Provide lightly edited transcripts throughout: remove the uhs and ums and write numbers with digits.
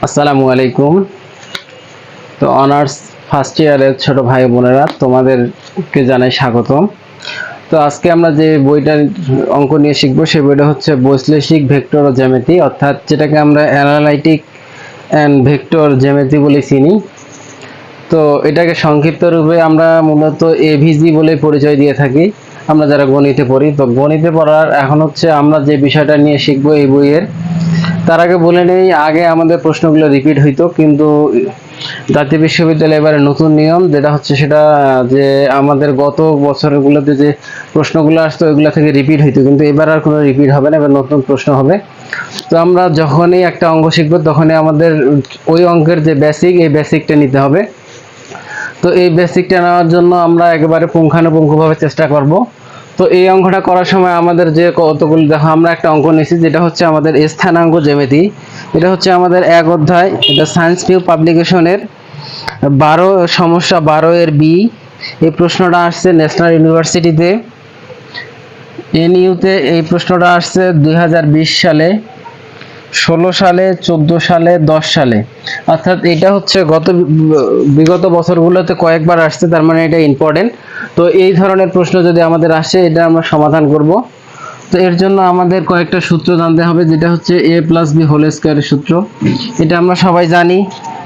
আসসালামু আলাইকুম। তো অনার্স ফার্স্ট ইয়ারের ছোট ভাই বোনেরা তোমাদেরকে জানাই স্বাগতম। তো আজকে আমরা যে বইটার অঙ্ক নিয়ে শিখবো সেই বইটা হচ্ছে বৈশ্লেষিক ভেক্টর ও জ্যামিতি, অর্থাৎ যেটাকে আমরা অ্যানালাইটিক অ্যান্ড ভেক্টর জ্যামিতি বলে চিনি। তো এটাকে সংক্ষিপ্ত রূপে আমরা মূলত এভিজি বলে পরিচয় দিয়ে থাকি আমরা যারা গণিতে পড়ি। তো গণিতে পড়ার এখন হচ্ছে আমরা যে বিষয়টা নিয়ে শিখবো এই বইয়ের, তার আগে বলে নেই, আগে আমাদের প্রশ্নগুলো রিপিট হইতো, কিন্তু জাতীয় বিশ্ববিদ্যালয়ে এবারে নতুন নিয়ম যেটা হচ্ছে সেটা যে আমাদের গত বছরগুলোতে যে প্রশ্নগুলো আসতো ওইগুলো থেকে রিপিট হইতো, কিন্তু এবার আর কোনো রিপিট হবে না, এবার নতুন প্রশ্ন হবে। তো আমরা যখনই একটা অঙ্ক শিখবো তখনই আমাদের ওই অঙ্কের যে বেসিক, এই বেসিকটা নিতে হবে। তো এই বেসিকটা নেওয়ার জন্য আমরা একেবারে পুঙ্খানুপুঙ্খভাবে চেষ্টা করব। তো এই অঙ্কটা করার সময় আমাদের যে কতগুলো, দেখো আমরা একটা অঙ্ক নিয়েছি যেটা হচ্ছে আমাদের স্থানাঙ্ক জ্যামিতি। এটা হচ্ছে আমাদের এক অধ্যায়, এটা সায়েন্স নিউ পাবলিকেশনের সমস্যা 12 এর বি। এই প্রশ্নটা আসছে ন্যাশনাল ইউনিভার্সিটিতে, এনইউতে। এই প্রশ্নটা আসছে 2020 সালে, 16 সালে, 14 সালে, 10 সালে। অর্থাৎ এটা হচ্ছে বিগত বছরগুলোতে কয়েকবার আসছে, তার মানে এটা ইম্পর্টেন্ট। তো এই ধরনের প্রশ্ন যদি আমাদের আসে, এটা আমরা সমাধান করব। তো এর জন্য আমাদের কয়েকটা সূত্র জানতে হবে, যেটা হচ্ছে a প্লাস বি হোল স্কয়ারের সূত্র। এটা আমরা সবাই জানি।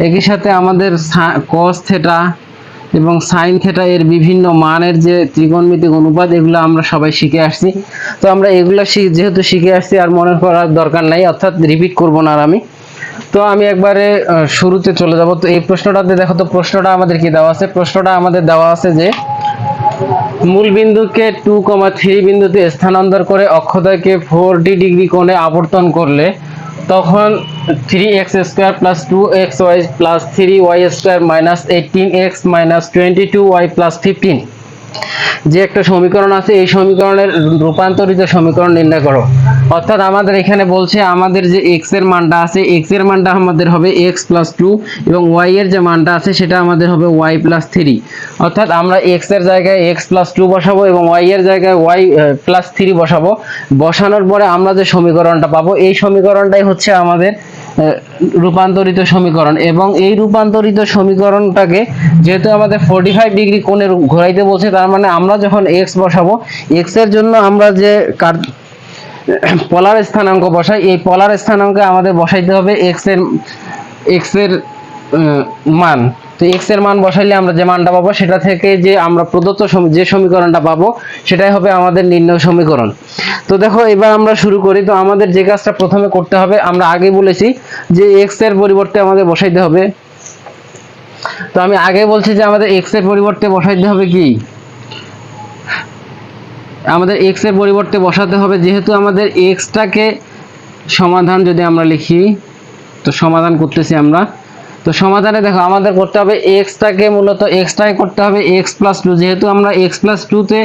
একই সাথে আমাদের cos থিটা এবং সাইন থিটা এর বিভিন্ন মানের যে ত্রিকোণমিতিক অনুপাত, এগুলো আমরা সবাই শিখে আসছি। তো আমরা এগুলো যেহেতু শিখে আসছি, আর মনে করার দরকার নাই, অর্থাৎ রিপিট করব না আর আমি। তো আমি একবারে শুরুতে চলে যাব। তো এই প্রশ্নটাতে দেখো, তো প্রশ্নটা আমাদের কি দেওয়া আছে? প্রশ্নটা আমাদের দেওয়া আছে যে মূল বিন্দুকে 2,3 বিন্দুতে স্থানান্তর করে অক্ষদ্বয়কে 4D ডিগ্রি কোণে আবর্তন করলে তখন 3x² plus 2xy plus 3y² minus 18x minus 22y plus 15 যে একটা সমীকরণ আছে, এই সমীকরণের রূপান্তরিত সমীকরণ নির্ণয় করো। অর্থাৎ আমাদের এখানে বলছে আমাদের যে x এর মানটা আছে, x এর মানটা আমাদের হবে x প্লাস 2 এবং y এর যে মানটা আছে সেটা আমাদের হবে y প্লাস 3। অর্থাৎ আমরা x এর জায়গায় x প্লাস 2 বসাবো এবং y এর জায়গায় y প্লাস 3 বসাবো। বসানোর পরে আমরা যে সমীকরণটা পাবো, এই সমীকরণটাই হচ্ছে আমাদের রূপান্তরিত সমীকরণ। এবং এই রূপান্তরিত সমীকরণটাকে যেহেতু আমাদের 45 ডিগ্রি কোণে ঘোরাইতে বলছে, তার মানে আমরা যখন x বসাবো, x এর জন্য আমরা যে পলার স্থানাঙ্ক বসাই, এই পলার স্থানাঙ্কে আমাদের বসাইতে হবে x এর মান। তো x এর মান বসাইলে আমরা যে মানটা পাবো, সেটা থেকে যে আমরা প্রদত্ত যে সমীকরণটা পাবো সেটাই হবে আমাদের নির্ণয় সমীকরণ। তো দেখো এবার আমরা শুরু করি। তো আমাদের যে কাজটা প্রথমে করতে হবে, আমরা আগে বলেছি যে x এর পরিবর্তে আমাদের বসাইতে হবে। তো আমি আগে বলছি যে আমাদের x এর পরিবর্তে বসাইতে হবে কি, আমাদের x এর পরিবর্তে বসাতে হবে, যেহেতু আমাদের x টাকে সমাধান যদি আমরা লিখি, তো সমাধান করতেছি আমরা। তো সমাধানে দেখো আমাদের করতে হবে মূলত x টাকে করতে হবে x প্লাস 2, যেহেতু আমরা x প্লাস 2 তে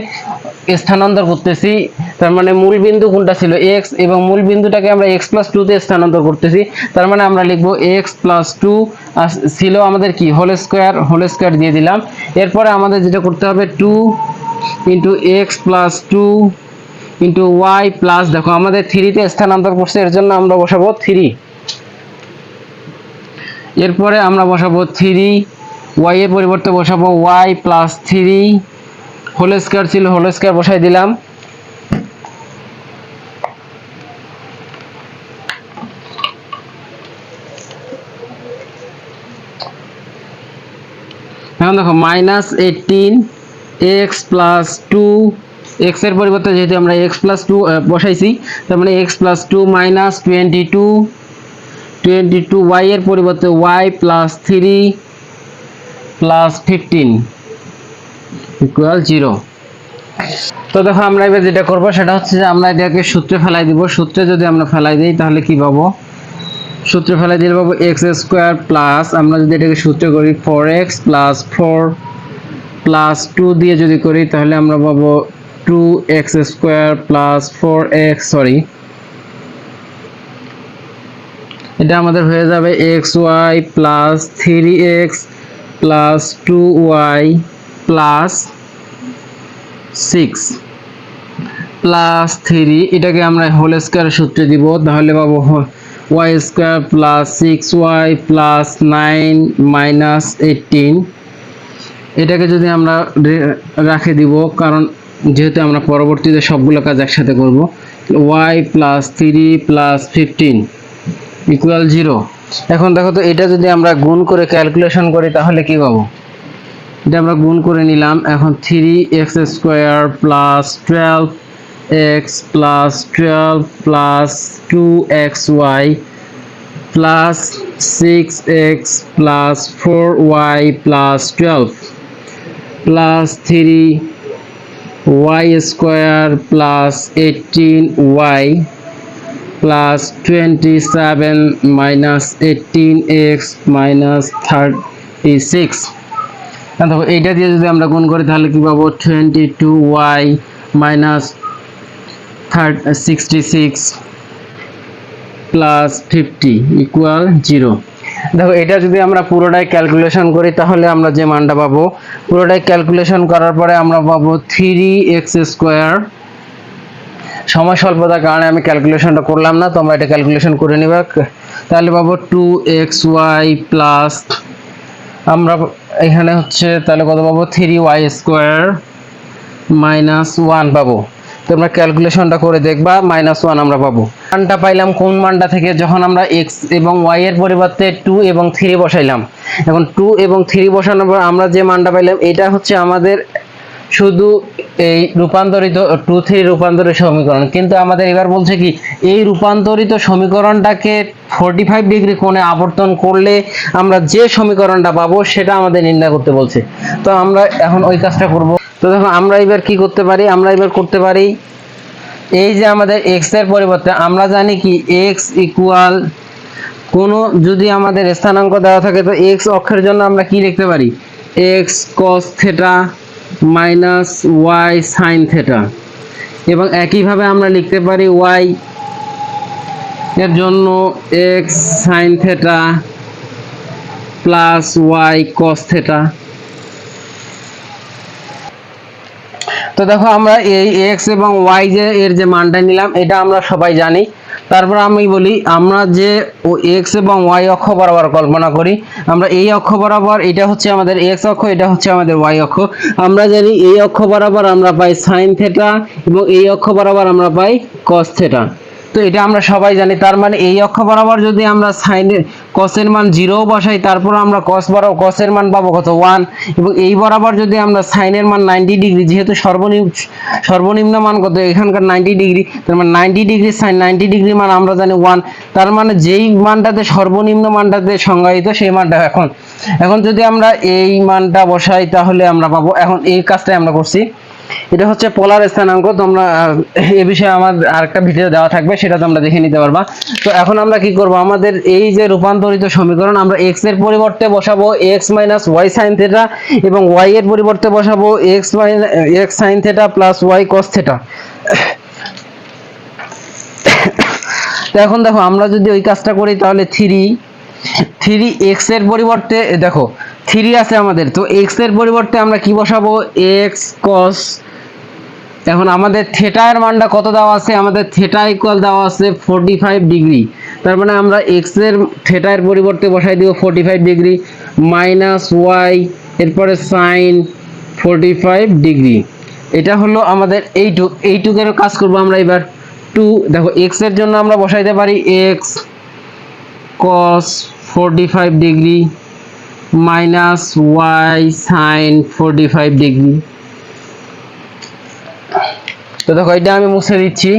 স্থানান্তর করতেছি, তার মানে মূল বিন্দু কোনটা ছিল x, এবং মূল বিন্দুটাকে আমরা x প্লাস 2 তে স্থানান্তর করতেছি, তার মানে আমরা লিখবো x প্লাস 2 ছিল আমাদের কি হোল স্কয়ার দিয়ে দিলাম। এরপরে আমাদের যেটা করতে হবে 2 into x plus 2 into y plus, দেখো আমাদের 3 তে স্থানান্তর করছে, এর জন্য আমরা বসাবো 3। এরপরে আমরা বসাবো 3, y এর পরিবর্তে বসাবো y প্লাস 3, হোল স্কয়ার ছিল হোল স্কয়ার বসাই দিলাম। এখন দেখো মাইনাস 18x প্লাস 2, x এর পরিবর্তে যেহেতু আমরা x প্লাস 2 বসাইছি, তার মানে x প্লাস 2 মাইনাস 22 y এর পরিবর্তে y প্লাস 3 প্লাস 15 ইকুয়াল 0। তো দেখো আমরা এবার যেটা করব সেটা হচ্ছে যে আমরা এটাকে সূত্রে ফেলাই দিব। সূত্রে যদি আমরা ফেলাই দিই তাহলে কি পাবো? সূত্রে ফেলাই দিলে পাবো x² প্লাস, আমরা যদি এটাকে সূত্রে করি 4x প্লাস 4 প্লাস 2 দিয়ে যদি করি তাহলে আমরা পাবো 2x² প্লাস 4x, সরি, এটা আমাদের হয়ে যাবে xy plus 3x plus 2y plus 6 plus 3, এটাকে আমরা হোল স্কয়ার সূত্রে দিব, তাহলে পাবো Y square plus 6y plus 9 minus 18, এটাকে যদি আমরা রাখে দিব, কারণ যেহেতু আমরা পরবর্তীতে সবগুলো কাজ একসাথে করব, y প্লাস 3 প্লাস 15 ইকুয়াল 0। এখন দেখো তো, এটা যদি আমরা গুণ করে ক্যালকুলেশন করি তাহলে কি পাবো? এটা আমরা গুণ করে নিলাম। এখন 3x square plus 12x plus 12 plus 2xy plus 6x plus 4y plus 12 plus 3y square plus 18y plus 27 minus 18x minus 36। দেখো এইটা দিয়ে যদি আমরা গুণ করি তাহলে কি পাবো? 22y minus 66 plus 50 equal 0। দেখো এটা যদি আমরা পুরোটাই ক্যালকুলেশন করি তাহলে আমরা যে মানটা পাবো, পুরোটাই ক্যালকুলেশন করার পরে আমরা পাবো 3x স্কোয়ার। সময় স্বল্পতার কারণে আমি ক্যালকুলেশনটা করলাম না, তোমরা এটা ক্যালকুলেশন করে নিবা। তাহলে পাবো 2xy প্লাস, আমরা এখানে হচ্ছে তাহলে কত পাবো? 3y স্কোয়ার মাইনাস 1 পাবো। তোমরা ক্যালকুলেশনটা করে দেখবা, -1 আমরা পাবো। মানটা পাইলাম কোন মানটা থেকে? যখন আমরা x এবং y এর পরিবর্তে 2 এবং 3 বসাইলাম। এখন 2 এবং 3 বসানোর পর আমরা যে মানটা পাইলাম, এটা হচ্ছে আমাদের শুধু এই রূপান্তরিত 2-3 রূপান্তরিত সমীকরণ। কিন্তু আমাদের এবার বলছে কি, এই রূপান্তরিত সমীকরণটাকে 45 ডিগ্রি কোণে আবর্তন করলে আমরা যে সমীকরণটা পাবো সেটা আমাদের নির্ণয় করতে বলছে। তো আমরা এখন ওই কাজটা করব। তো দেখো আমরা এবার কি করতে পারি? আমরা এবার করতে পারি, এই যে আমাদের x এর পরিবর্তে আমরা জানি কি x ইকুয়াল, কোনো যদি আমাদের স্থানাঙ্ক দেওয়া থাকে তো x অক্ষের জন্য আমরা কি লিখতে পারি? x cos theta minus y sin theta. এবং একইভাবে আমরা লিখতে পারি y এর জন্য x sin theta plus y cos theta. তো দেখো আমরা এই x এবং y এর যে মানটা নিলাম এটা আমরা সবাই জানি। তারপর আমি বলি, আমরা যে x এবং y অক্ষ বরাবর কল্পনা করি, আমরা এই অক্ষ বরাবর, এটা হচ্ছে আমাদের x অক্ষ, এটা হচ্ছে আমাদের y অক্ষ। আমরা জানি এই অক্ষ বরাবর আমরা পাই sin থিটা এবং এই অক্ষ বরাবর আমরা পাই cos থিটা। তো এটা আমরা সবাই জানি। তার মানে এই অক্ষ বরাবর যদি আমরা cos এর মান 0 বসাই, তারপর আমরা cos এর মান পাবো কত? 1। এবং এই বরাবর যদি আমরা sin এর মান 90 ডিগ্রি, যেহেতু সর্বনিম্ন মান কত এখানকার? 90 ডিগ্রি। তার মানে 90 ডিগ্রি sin 90 ডিগ্রি মান আমরা জানি 1। তার মানে যেই মানটাতে সর্বনিম্ন মানটাতে সংজ্ঞায়িত সেই মানটা এখন যদি আমরা এই মানটা বসাই তাহলে আমরা পাবো। এখন এই কাজটাই আমরা করছি। এটা হচ্ছে পোলার স্থানাঙ্ক। তোমরা এই বিষয়ে আমার আরেকটা ভিডিও দেওয়া থাকবে, সেটা তোমরা দেখে নিতে পারবা। তো এখন আমরা কি করব? আমাদের এই যে রূপান্তরিত সমীকরণ, আমরা x এর পরিবর্তে বসাবো x y sin থিটা এবং y এর পরিবর্তে বসাবো x sin theta plus y cos theta. তো এখন দেখো আমরা যদি ওই কাজটা করি তাহলে 3x এর পরিবর্তে দেখো 3 আছে আমাদের, তো x এর পরিবর্তে আমরা কি বসাবো? x cos। এখন আমাদের থিটা এর মানটা কত দেওয়া আছে? আমাদের থিটা ইকুয়াল দেওয়া আছে 45 ডিগ্রি। তার মানে আমরা x এর থিটা এর পরিবর্তে বসাই দিব 45 ডিগ্রি মাইনাস y এরপরে sin 45 ডিগ্রি। এটা হলো আমাদের এইটুকের কাজ করব আমরা এবার। 2 দেখো x এর জন্য আমরা বসাইতে পারি x cos 45 degree minus y sin 45 degree. তো দেখো এটা আমি মুছে দিচ্ছি।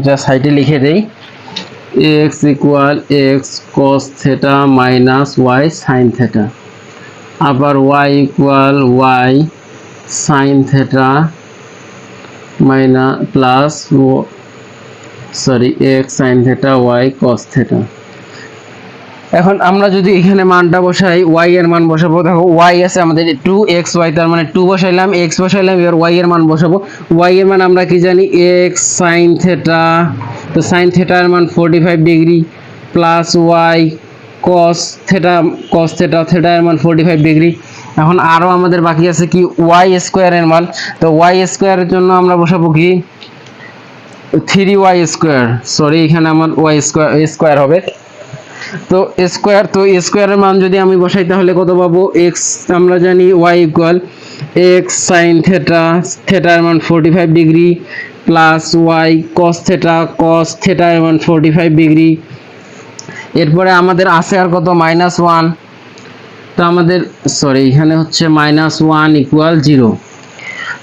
যা সাইডে লিখে দেই, x equal x cos theta minus y sin theta, আবার y equal y sin theta minus plus x sin theta y cos theta. এখন আমরা যদি এখানে মানটা বসাই, y এর মান বসাবো। দেখো y আছে আমাদের 2xy, তার মানে 2 বসাইলাম, x বসাইলাম, এবার y এর মান বসাবো। y এর মান আমরা কি জানি? x sin থিটা, তো sin থিটা এর মান 45 degree plus y cos theta, theta এর মান 45 ডিগ্রি। এখন আরো আমাদের বাকি আছে কি ওয়াই স্কোয়ারের মান। তো ওয়াই স্কোয়ারের জন্য আমরা বসাবো কি 3y স্কোয়ার, সরি এখানে আমার ওয়াই স্কোয়ার হবে। তো স্কোয়ার, তো স্কোয়ারের মান যদি আমি বসাই তাহলে কত পাবো, এক্স আমরা জানি y equal x sine theta, থেটার মান 45 degree plus y cos theta, cos থেটার মান 45 ডিগ্রি। এরপরে আমাদের আছে আর কত, -1। তো আমাদের সরি এখানে হচ্ছে -1 ইকুয়াল 0।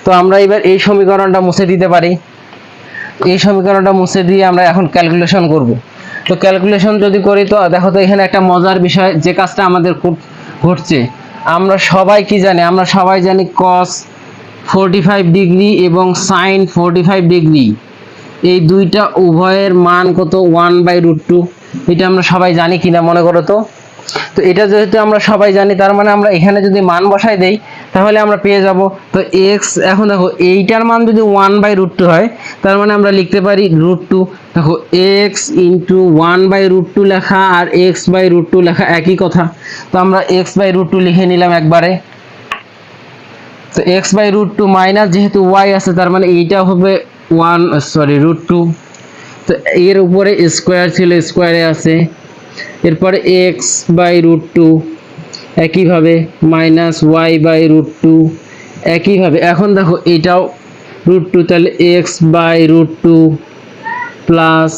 তো আমরা এবার এই সমীকরণটা মুছে দিতে পারি। এই সমীকরণটা মুছে দিয়ে আমরা এখন ক্যালকুলেশন করব। তো ক্যালকুলেশন যদি করি তো দেখো তো এখানে একটা মজার বিষয়, যে কাজটা আমাদের ঘটছে, আমরা সবাই কি জানি, আমরা সবাই জানি cos 45 ডিগ্রি এবং sin 45 ডিগ্রি এই দুইটা উভয়ের মান কত, 1/√2। এটা আমরা সবাই জানি কিনা মনে করো তো। তো এটা যেহেতু আমরা সবাই জানি, তার মানে আমরা এখানে যদি মান বসাই দেই তাহলে আমরা পেয়ে যাব। তো x, এখন দেখো এইটার মান যদি 1/√2 হয়, তার মানে আমরা লিখতে পারি √2। দেখো x ইন্টু 1/√2 লেখা আর x/√2 লেখা একই কথা। তো আমরা x/√2 লিখে নিলাম একবারে। তো x/√2 মাইনাস যেহেতু y আছে, তার মানে এইটা হবে √2। তো এর উপরে স্কোয়ার ছিল, স্কোয়ারে আছে। এরপরে x/√2 একইভাবে -y/√2 একইভাবে। এখন দেখো এটাও √2, তাহলে x/√2 প্লাস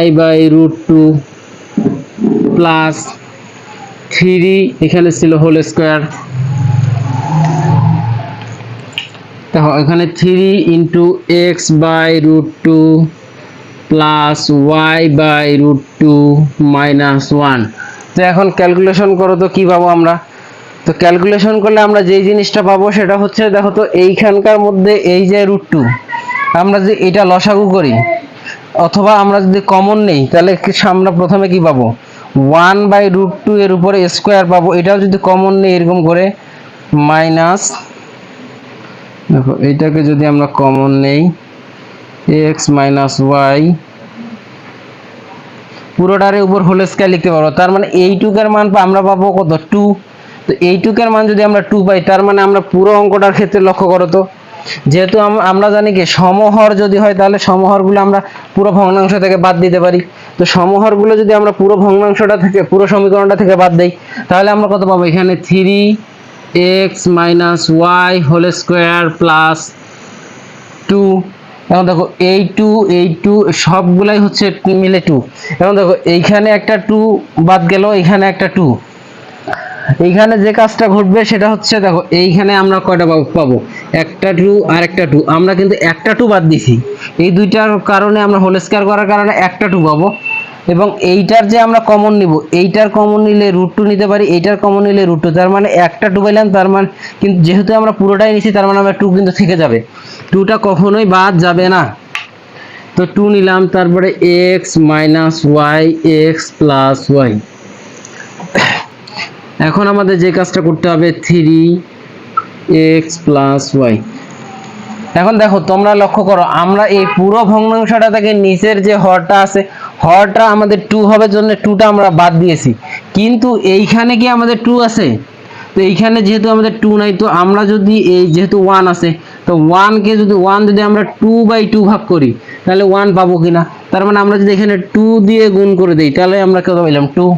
y/√2 প্লাস 3 এখানে ছিল হোল স্কোয়ার। দেখো এখানে 3 ইন্টু x/√2 প্লাস y/√2 -1। তো এখন ক্যালকুলেশন করো তো কি পাবো আমরা। তো ক্যালকুলেশন করলে আমরা যেই জিনিসটা পাবো সেটা হচ্ছে, দেখো তো এইখানকার মধ্যে এই যে √2, আমরা যদি এটা লসাগু করি অথবা আমরা যদি কমন নেই, তাহলে আমরা প্রথমে কি পাবো, 1/√2 এর উপরে স্কোয়ার পাবো। এটাও যদি কমন নেই এরকম করে মাইনাস, দেখো এইটাকে যদি আমরা কমন নেই x - y, পুরোটার উপর হোল স্কয়ার লিখতে পারবো। তার মানে এইটুকের মান আমরা পাবো কত, 2। তো এইটুকের মান যদি আমরা 2 পাই, তার মানে আমরা পুরো অঙ্কটার ক্ষেত্রে লক্ষ্য করো তো, যেহেতু আমরা জানি কি সমহর যদি হয় তাহলে সমহরগুলো আমরা পুরো ভগ্নাংশ থেকে বাদ দিতে পারি। তো সমহরগুলো যদি আমরা পুরো ভগ্নাংশটা থেকে, পুরো সমীকরণটা থেকে বাদ দেই, তাহলে আমরা কত পাবো, এখানে 3x - y whole square plus 2। এখন দেখো এই 2 সবগুলাই হচ্ছে মিলে 2। এখন দেখো এইখানে একটা 2 বাদ গেল, এখানে একটা 2। এইখানে যে কাজটা ঘটবে সেটা হচ্ছে, দেখো এইখানে আমরা কয়টা পাবো, একটা 2 আর একটা 2। আমরা কিন্তু একটা 2 বাদ দিছি, এই দুইটার কারণে আমরা হোল স্কয়ার করার কারণে একটা 2 পাবো। এবং এইটার যে আমরা কমন নিব, এইটার কমন নিলে √2 নিতে পারি, এইটার কমন নিলে √2, তার মানে একটা 2 পাইলাম। তার মানে কিন্তু যেহেতু আমরা পুরোটাই নিছি, তার মানে আমরা 2 কিন্তু থেকে যাবে, 2টা কখনোই বাদ যাবে না। তো 2 নিলাম, তারপরে x - y x + y। এখন আমাদের যে কাজটা করতে হবে 3x + y। এখন দেখো তোমরা লক্ষ্য করো, আমরা এই পুরো ভগ্নাংশটা থেকে নিচের যে হরটা আছে, হরটা আমাদের 2 হবে জন্য 2টা আমরা বাদ দিয়েছি, কিন্তু এইখানে কি আমাদের 2 আছে। তো এইখানে যেহেতু আমাদের 2 নাই, তো আমরা যদি এই যেহেতু 1 আছে, তো 1 কে যদি আমরা 2/2 ভাগ করি তাহলে 1 পাবো কিনা। তার মানে আমরা যদি এখানে 2 দিয়ে গুণ করে দেই তাহলে আমরা কত পেলাম, 2।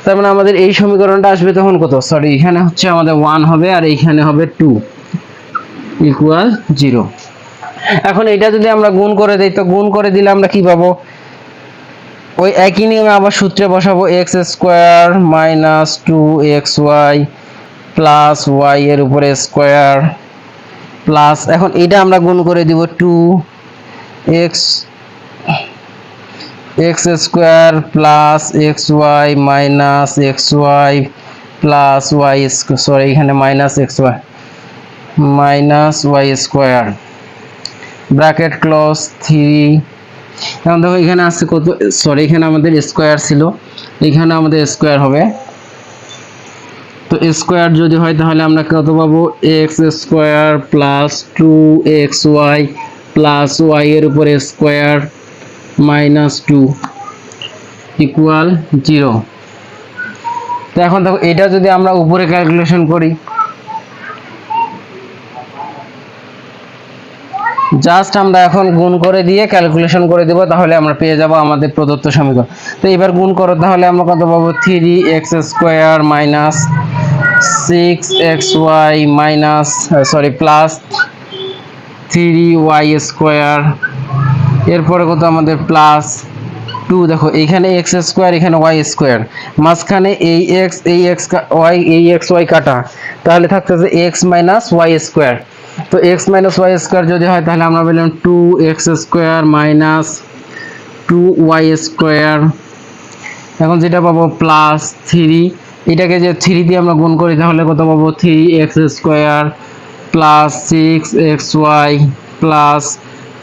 তার মানে আমাদের এই সমীকরণটা আসবে তখন কত, সরি এখানে হচ্ছে আমাদের 1 হবে আর এইখানে হবে 2 ইকুয়াল 0। এখন এটা যদি আমরা গুণ করে দেই, তো গুণ করে দিলে আমরা কি পাবো, ওই একই নিয়মে আবার সূত্রে বসাবো, x² - 2xy প্লাস y এর উপরে স্কয়ার প্লাস, এখন এটা আমরা গুণ করে দিব 2x x² + xy - xy plus y, sorry এখানে -xy -y² ব্র্যাকেট ক্লোজ 3। এখন দেখো এখানে আছে কত, সরি এখানে আমাদের স্কয়ার ছিল, এখানে আমাদের স্কয়ার হবে। তো স্কয়ার যদি হয় তাহলে আমরা কত পাবো, x² + 2xy প্লাস y এর উপরে স্কয়ার -2 ইকুয়াল 0। তো এখন দেখো এটা যদি আমরা উপরে ক্যালকুলেশন করি, জাস্ট আমরা এখন গুণ করে দিয়ে ক্যালকুলেশন করে দেব, তাহলে আমরা পেয়ে যাব আমাদের প্রদত্ত সমীকরণ। তো এবার গুণ করো, তাহলে আমরা কত পাবো 3x² minus 6xy minus plus 3y², এরপরে কত আমাদের প্লাস 2, দেখো এখানে x² এখানে y², মাঝখানে এই x y কাটা, তাহলে থাকতেছে x মাইনাস y²। তো x মাইনাস y² যদি হয় তাহলে আমরা বললাম 2x² মাইনাস 2y², এখন যেটা পাবো প্লাস 3, এটাকে যে 3 দিয়ে আমরা গুণ করি তাহলে কত পাবো 3x² plus 6xy plus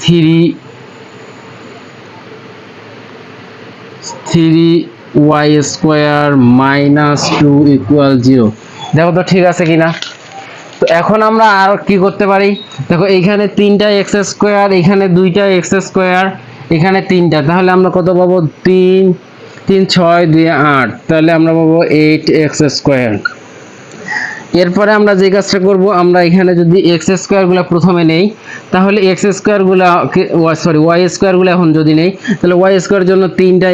3y² minus 2 equal 0। দেখো তো ঠিক আছে কিনা। তো এখন আমরা আর কি করতে পারি, দেখো এইখানে 3টা x², এখানে 2টা x², এখানে 3টা, তাহলে আমরা কত পাবো 3 3 6 2 8, তাহলে আমরা পাবো 8x²। এরপরে আমরা যে কাজটা করব, আমরা এখানে যদি x² গুলো প্রথমে নেই, তাহলে x² গুলো y² গুলো এখন যদি নেই, তাহলে y² জন্য 3টা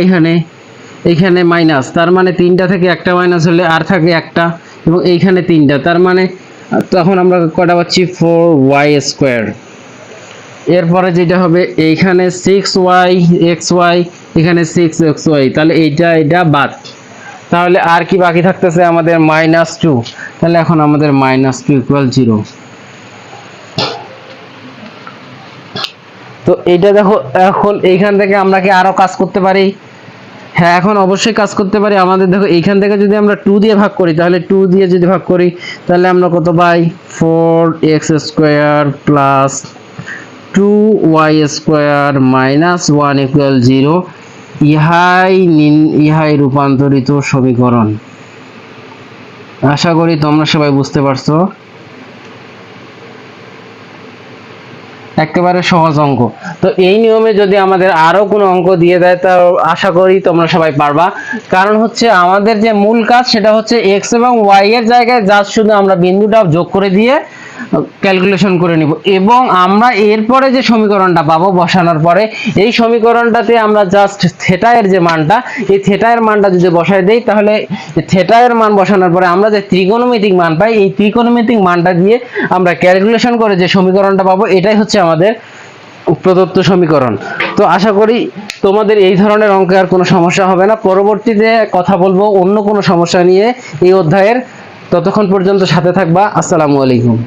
এখানে মাইনাস, তার মানে 3টা থেকে একটা মাইনাস হলে আর থাকে একটা, এবং এইখানে 3টা, তার মানে তখন আমরা কটা পাচ্ছি 4y²। এরপরে যেটা হবে এইখানে 6yxy, এখানে 6xy, তাহলে এটা বাদ, তাহলে আর কি বাকি থাকতেছে আমাদের -2, তাহলে এখন আমাদের -2 ইকুয়াল 0। তো এইটা দেখো, এখন এইখান থেকে আমরা কি আরো কাজ করতে পারি? হ্যাঁ, এখন অবশ্যই কাজ করতে পারি। আমাদের দেখো এইখান থেকে যদি আমরা 2 দিয়ে ভাগ করি, তাহলে 2 দিয়ে যদি ভাগ করি তাহলে আমরা কত পাই 4x² plus 2y² minus 1 equal 0। ইহাই রূপান্তরিত সমীকরণ। আশা করি তোমরা সবাই বুঝতে পারছো। একেবারে সহজ অঙ্ক। তো এই নিয়মে যদি আমাদের আরো কোনো অঙ্ক দিয়ে দেয়, তা আশা করি তোমরা সবাই পারবা। কারণ হচ্ছে আমাদের যে মূল কাজ সেটা হচ্ছে x এবং y এর জায়গায় জাস্ট শুধু আমরা বিন্দুটা যোগ করে দিয়ে ক্যালকুলেশন করে নিব, এবং আমরা এরপরে যে সমীকরণটা পাবো বসানোর পরে, এই সমীকরণটাতে আমরা জাস্ট থিটা এর যে মানটা, এই থিটা এর মানটা যদি বসায় দেই, তাহলে থিটা এর মান বসানোর পরে আমরা যে ত্রিকোণমিতিক মান পাই, এই ত্রিকোণমিতিক মানটা দিয়ে আমরা ক্যালকুলেশন করে যে সমীকরণটা পাবো, এটাই হচ্ছে আমাদের প্রদত্ত সমীকরণ। তো আশা করি তোমাদের এই ধরনের অঙ্কে আর কোনো সমস্যা হবে না। পরবর্তীতে কথা বলবো অন্য কোনো সমস্যা নিয়ে এই অধ্যায়ের। ততক্ষণ পর্যন্ত সাথে থাকবা। আসসালামু আলাইকুম।